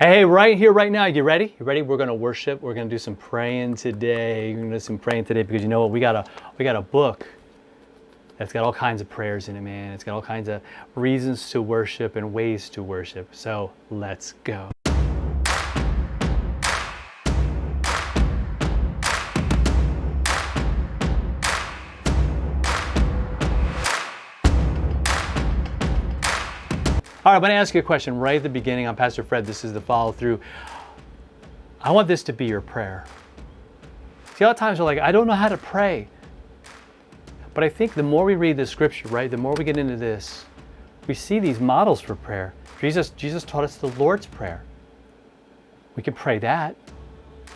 Hey, right here, right now, you ready? You ready? We're gonna worship. We're gonna do some praying today. We're gonna do some praying today because you know what? We got a book that's got all kinds of prayers in it, man. It's got all kinds of reasons to worship and ways to worship. So let's go. All right, I'm gonna ask you a question right at the beginning. I'm Pastor Fred. This is the follow through. I want this to be your prayer. See, a lot of times we're like, I don't know how to pray. But I think the more we read the scripture, right, the more we get into this, we see these models for prayer. Jesus taught us the Lord's Prayer. We can pray that.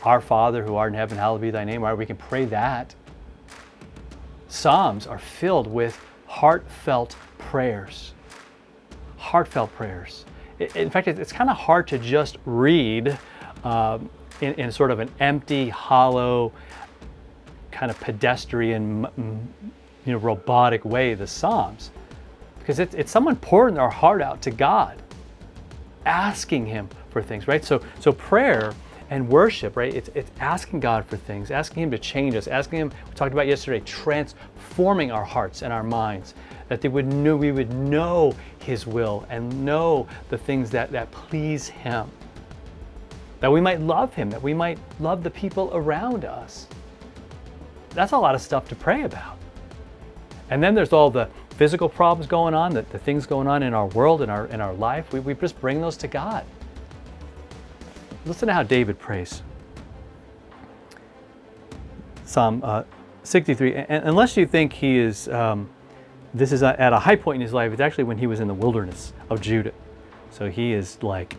Our Father who art in heaven, hallowed be thy name. Right? We can pray that. Psalms are filled with heartfelt prayers. Heartfelt prayers. In fact, it's kind of hard to just read in sort of an empty, hollow, kind of pedestrian, robotic way, the Psalms, because it's someone pouring their heart out to God, asking Him for things, right? So prayer and worship, right? It's asking God for things, asking Him to change us, asking Him. We talked about yesterday, transforming our hearts and our minds, that we would know His will and know the things that please Him, that we might love Him, that we might love the people around us. That's a lot of stuff to pray about. And then there's all the physical problems going on, the things going on in our world, in our life. We just bring those to God. Listen to how David prays. Psalm 63. And unless you think he is, this is at a high point in his life, it's actually when he was in the wilderness of Judah. So he is like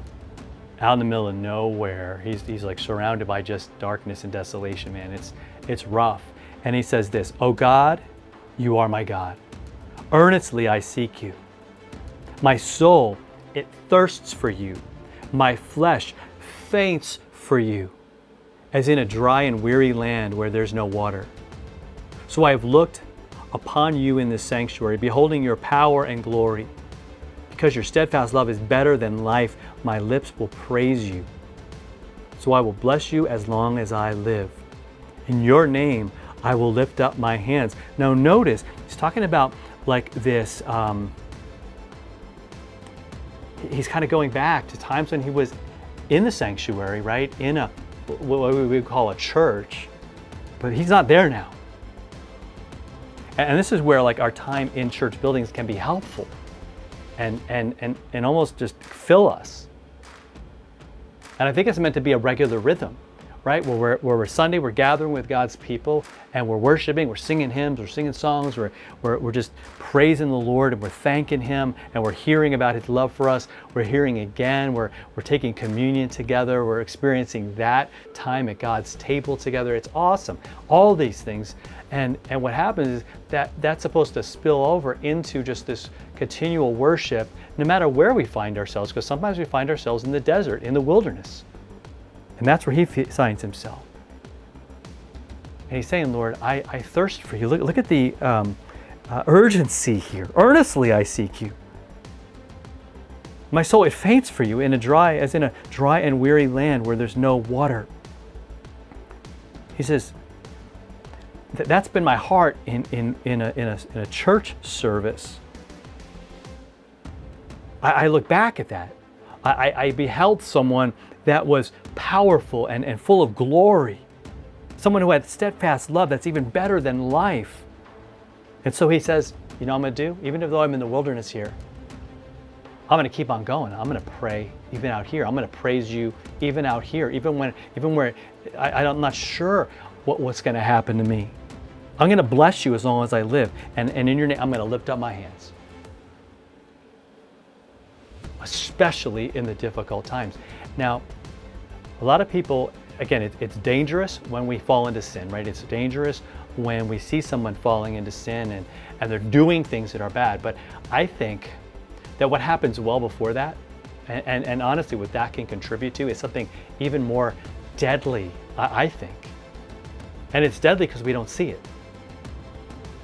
out in the middle of nowhere. He's like surrounded by just darkness and desolation, man. It's rough. And he says this, "O God, you are my God. Earnestly I seek you. My soul, it thirsts for you. My flesh faints for you, as in a dry and weary land where there's no water. So I have looked upon you in this sanctuary, beholding your power and glory. Because your steadfast love is better than life, my lips will praise you. So I will bless you as long as I live. In your name, I will lift up my hands." Now notice, he's talking about like this, he's kind of going back to times when he was in the sanctuary, right? In what we would call a church, but he's not there now. And this is where like our time in church buildings can be helpful and almost just fill us. And I think it's meant to be a regular rhythm, right? Where we're Sunday, we're gathering with God's people and we're worshiping, we're singing hymns, we're singing songs, we're just praising the Lord and we're thanking Him and we're hearing about His love for us. We're hearing again, we're taking communion together, we're experiencing that time at God's table together. It's awesome. All these things. And what happens is that's supposed to spill over into just this continual worship, no matter where we find ourselves, because sometimes we find ourselves in the desert, in the wilderness. And that's where he finds himself. And he's saying, "Lord, I thirst for you." Look at the urgency here. "Earnestly I seek you. My soul, it faints for you, as in a dry and weary land where there's no water." He says, that's been my heart in a church service. I look back at that. I beheld someone that was powerful and full of glory. Someone who had steadfast love that's even better than life. And so he says, you know what I'm going to do? Even though I'm in the wilderness here, I'm going to keep on going. I'm going to pray even out here. I'm going to praise you even out here, even where I'm not sure what's going to happen to me. I'm going to bless you as long as I live. And in your name, I'm going to lift up my hands. Especially in the difficult times. Now, a lot of people, again, it's dangerous when we fall into sin, right? It's dangerous when we see someone falling into sin and they're doing things that are bad. But I think that what happens well before that, and honestly what that can contribute to, is something even more deadly, I think. And it's deadly because we don't see it.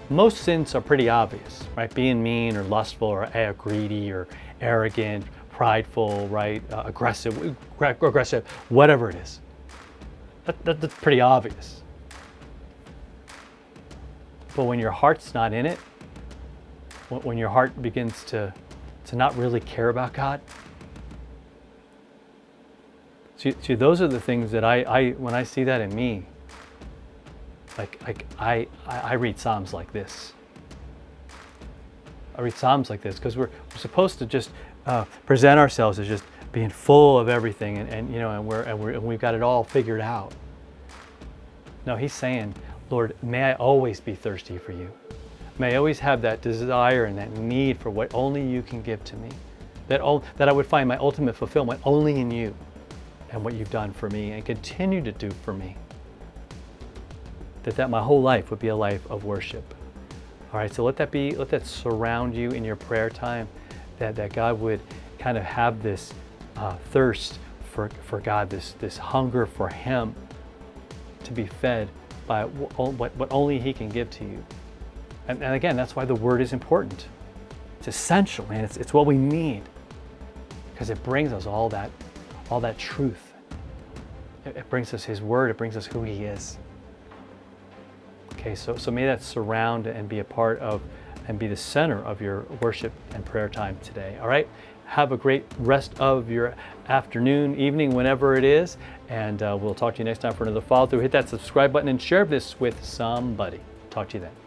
Most sins are pretty obvious, right? Being mean or lustful or greedy or arrogant, prideful, right? Aggressive, whatever it is. That's pretty obvious. But when your heart's not in it, when your heart begins to not really care about God, see, those are the things that I when I see that in me, I read Psalms like this. I read Psalms like this because we're supposed to just present ourselves as just being full of everything, and we've got it all figured out. No, he's saying, Lord, may I always be thirsty for you. May I always have that desire and that need for what only you can give to me. That I would find my ultimate fulfillment only in you and what you've done for me and continue to do for me. That my whole life would be a life of worship. All right, so let that surround you in your prayer time, that God would kind of have this thirst for God, this hunger for Him to be fed by what only He can give to you. And again, that's why the Word is important. It's essential, man. It's what we need, because it brings us all that truth. It brings us His Word. It brings us who He is. Okay, so may that surround and be a part of and be the center of your worship and prayer time today. All right? Have a great rest of your afternoon, evening, whenever it is. And we'll talk to you next time for another follow through. Hit that subscribe button and share this with somebody. Talk to you then.